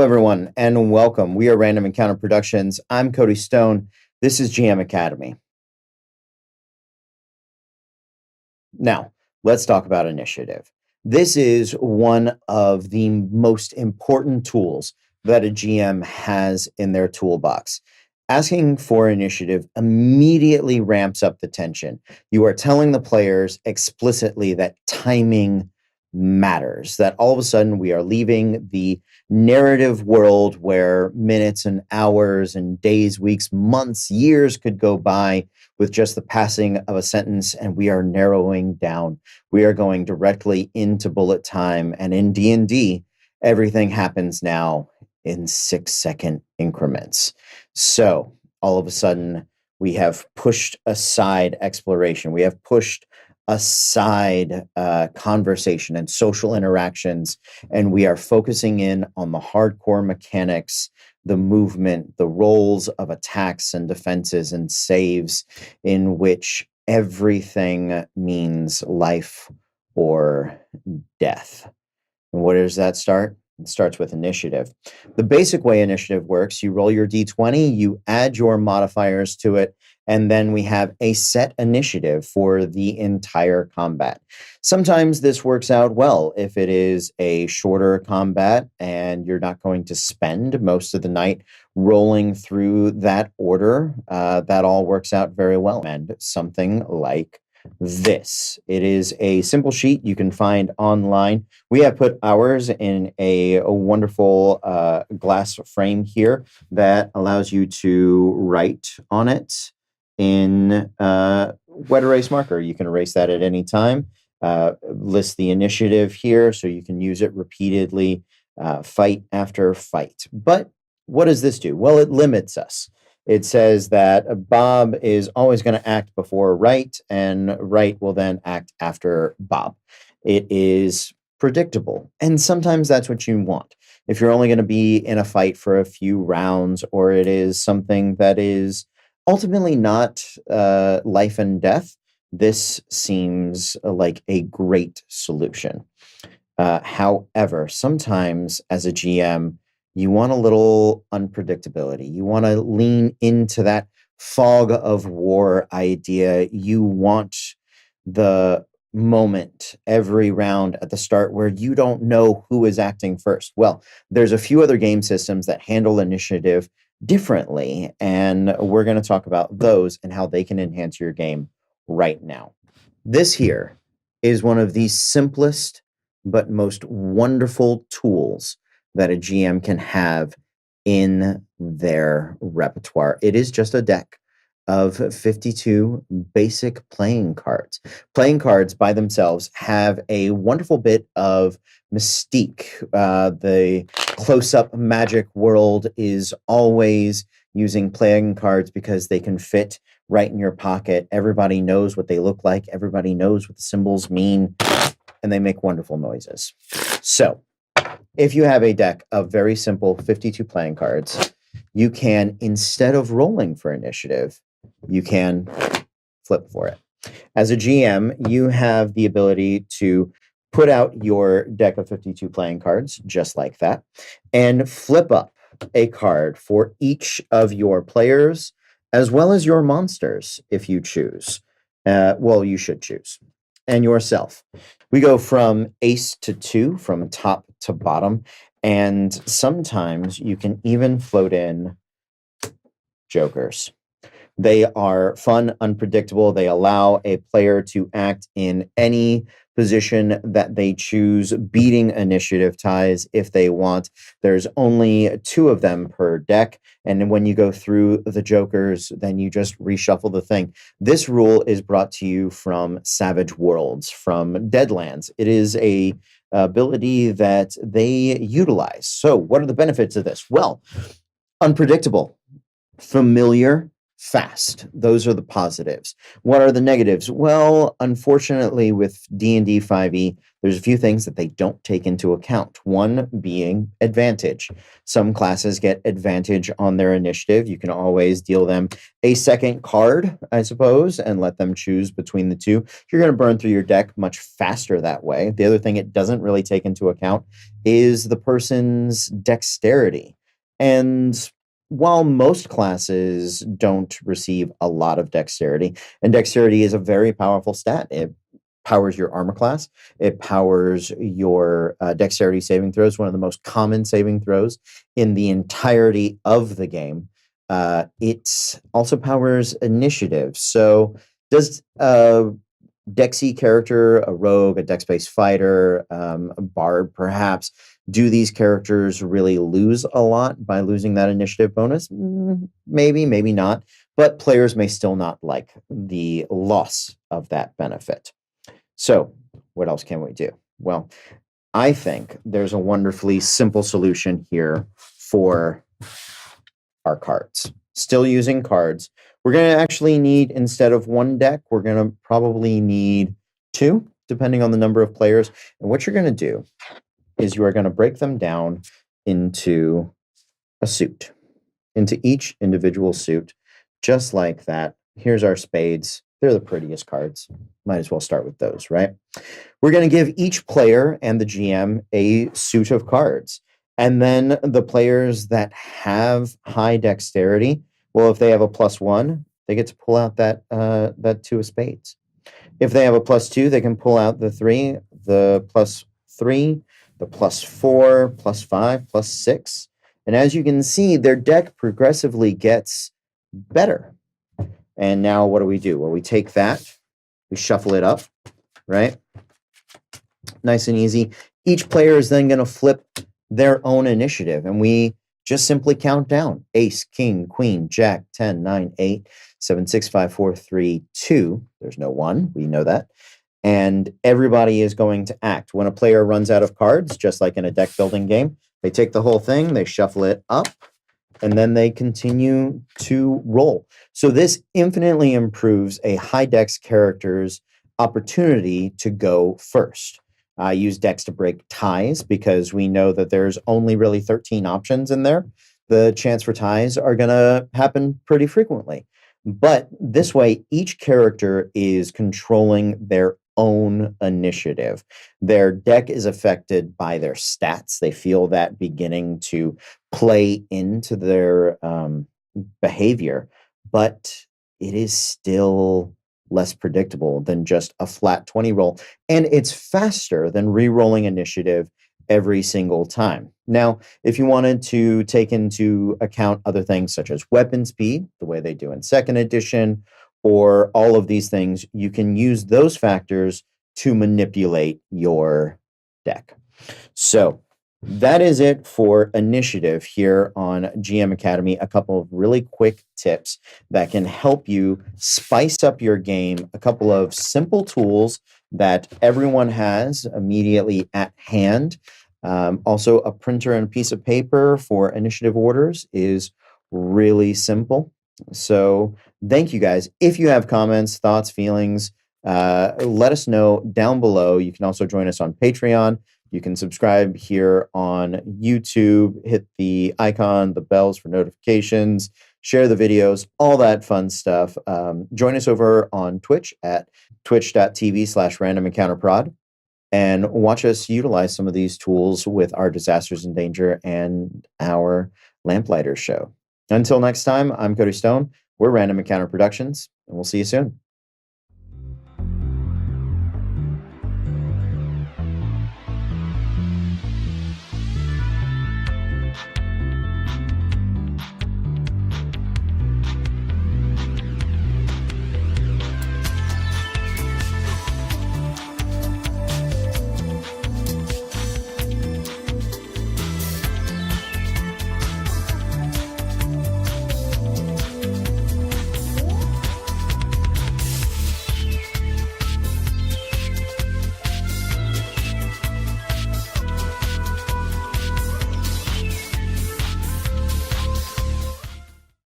Hello, everyone, and welcome. We are Random Encounter Productions. I'm Cody Stone. This is GM Academy. Now, let's talk about initiative. This is one of the most important tools that a GM has in their toolbox. Asking for initiative immediately ramps up the tension. You are telling the players explicitly that timing matters, that all of a sudden we are leaving the narrative world where minutes and hours and days, weeks, months, years could go by with just the passing of a sentence, and we are narrowing down. We are going directly into bullet time, and in D&D, everything happens now in 6-second increments. So all of a sudden, we have pushed aside exploration. We have pushed aside conversation and social interactions, and we are focusing in on the hardcore mechanics, the movement, the roles of attacks and defenses and saves, in which everything means life or death. And where does that start? It starts with initiative. The basic way initiative works, you roll your d20, you add your modifiers to it, and then we have a set initiative for the entire combat. Sometimes this works out well if it is a shorter combat and you're not going to spend most of the night rolling through that order. That all works out very well. And something like this. It is a simple sheet you can find online. We have put ours in a wonderful glass frame here that allows you to write on it in wet erase marker. You can erase that at any time. List the initiative here so you can use it repeatedly, fight after fight. But what does this do? Well, it limits us. It says that Bob is always going to act before Wright, and Wright will then act after Bob. It is predictable, and sometimes that's what you want. If you're only going to be in a fight for a few rounds, or it is something that is ultimately not life and death, this seems like a great solution. However, sometimes as a GM, you want a little unpredictability. You want to lean into that fog of war idea. You want the moment every round at the start where you don't know who is acting first. Well, there's a few other game systems that handle initiative differently, and we're going to talk about those and how they can enhance your game right now. This here is one of the simplest but most wonderful tools that a GM can have in their repertoire. It is just a deck of 52 basic playing cards. Playing cards by themselves have a wonderful bit of mystique. The close-up magic world is always using playing cards because they can fit right in your pocket. Everybody knows what they look like. Everybody knows what the symbols mean, and they make wonderful noises. So, if you have a deck of very simple 52 playing cards, you can, instead of rolling for initiative, you can flip for it. As a GM, you have the ability to put out your deck of 52 playing cards, just like that, and flip up a card for each of your players, as well as your monsters, if you choose. Well, you should choose. And yourself. We go from ace to 2, from top to bottom, and sometimes you can even float in jokers. They are fun, unpredictable. They allow a player to act in any position that they choose, beating initiative ties if they want. There's only 2 of them per deck, and when you go through the jokers, then you just reshuffle the thing. This rule is brought to you from Savage Worlds, from Deadlands. It is a ability that they utilize. So what are the benefits of this? Well, unpredictable, familiar, fast. Those are the positives. What are the negatives? Well, unfortunately, with D&D 5e, there's a few things that they don't take into account. One being advantage. Some classes get advantage on their initiative. You can always deal them a second card, I suppose, and let them choose between the two. You're going to burn through your deck much faster that way. The other thing it doesn't really take into account is the person's dexterity. And while most classes don't receive a lot of dexterity, and dexterity is a very powerful stat, it powers your armor class, it powers your dexterity saving throws, one of the most common saving throws in the entirety of the game. It also powers initiative. So, does a Dexy character, a rogue, a dex-based fighter, a bard, perhaps, do these characters really lose a lot by losing that initiative bonus? Maybe, maybe not. But players may still not like the loss of that benefit. So, what else can we do? Well, I think there's a wonderfully simple solution here for our cards. Still using cards. We're going to actually need, instead of one deck, we're going to probably need two, depending on the number of players. And what you're going to do is you are going to break them down into a suit, into each individual suit, just like that. Here's our spades. They're the prettiest cards. Might as well start with those, right? We're going to give each player and the GM a suit of cards. And then the players that have high dexterity, well, if they have a +1, they get to pull out that two of spades. If they have a +2, they can pull out the 3, the +3, the +4, +5, +6. And as you can see, their deck progressively gets better. And now what do? Well, we take that, we shuffle it up, right? Nice and easy. Each player is then going to flip their own initiative, and we just simply count down: ace, king, queen, jack, 10, 9, 8, 7, 6, 5, 4, 3, 2. There's no 1. We know that. And everybody is going to act. When a player runs out of cards, just like in a deck building game, they take the whole thing, they shuffle it up, and then they continue to roll. So this infinitely improves a high dex character's opportunity to go first. I use dex to break ties because we know that there's only really 13 options in there. The chance for ties are going to happen pretty frequently. But this way, each character is controlling their own initiative. Their deck is affected by their stats. They feel that beginning to play into their behavior, but it is still less predictable than just a flat 20 roll. And it's faster than re-rolling initiative every single time. Now, if you wanted to take into account other things such as weapon speed, the way they do in second edition, or all of these things, you can use those factors to manipulate your deck. So that is it for initiative here on GM Academy. A couple of really quick tips that can help you spice up your game. A couple of simple tools that everyone has immediately at hand. Also, a printer and a piece of paper for initiative orders is really simple. So thank you guys. If you have comments, thoughts, feelings, let us know down below. You can also join us on Patreon. You can subscribe here on YouTube, hit the icon, the bells for notifications, share the videos, all that fun stuff. Join us over on Twitch at twitch.tv/randomencounterprod and watch us utilize some of these tools with our Disasters in Danger and our Lamplighter show. Until next time, I'm Cody Stone. We're Random Encounter Productions, and we'll see you soon.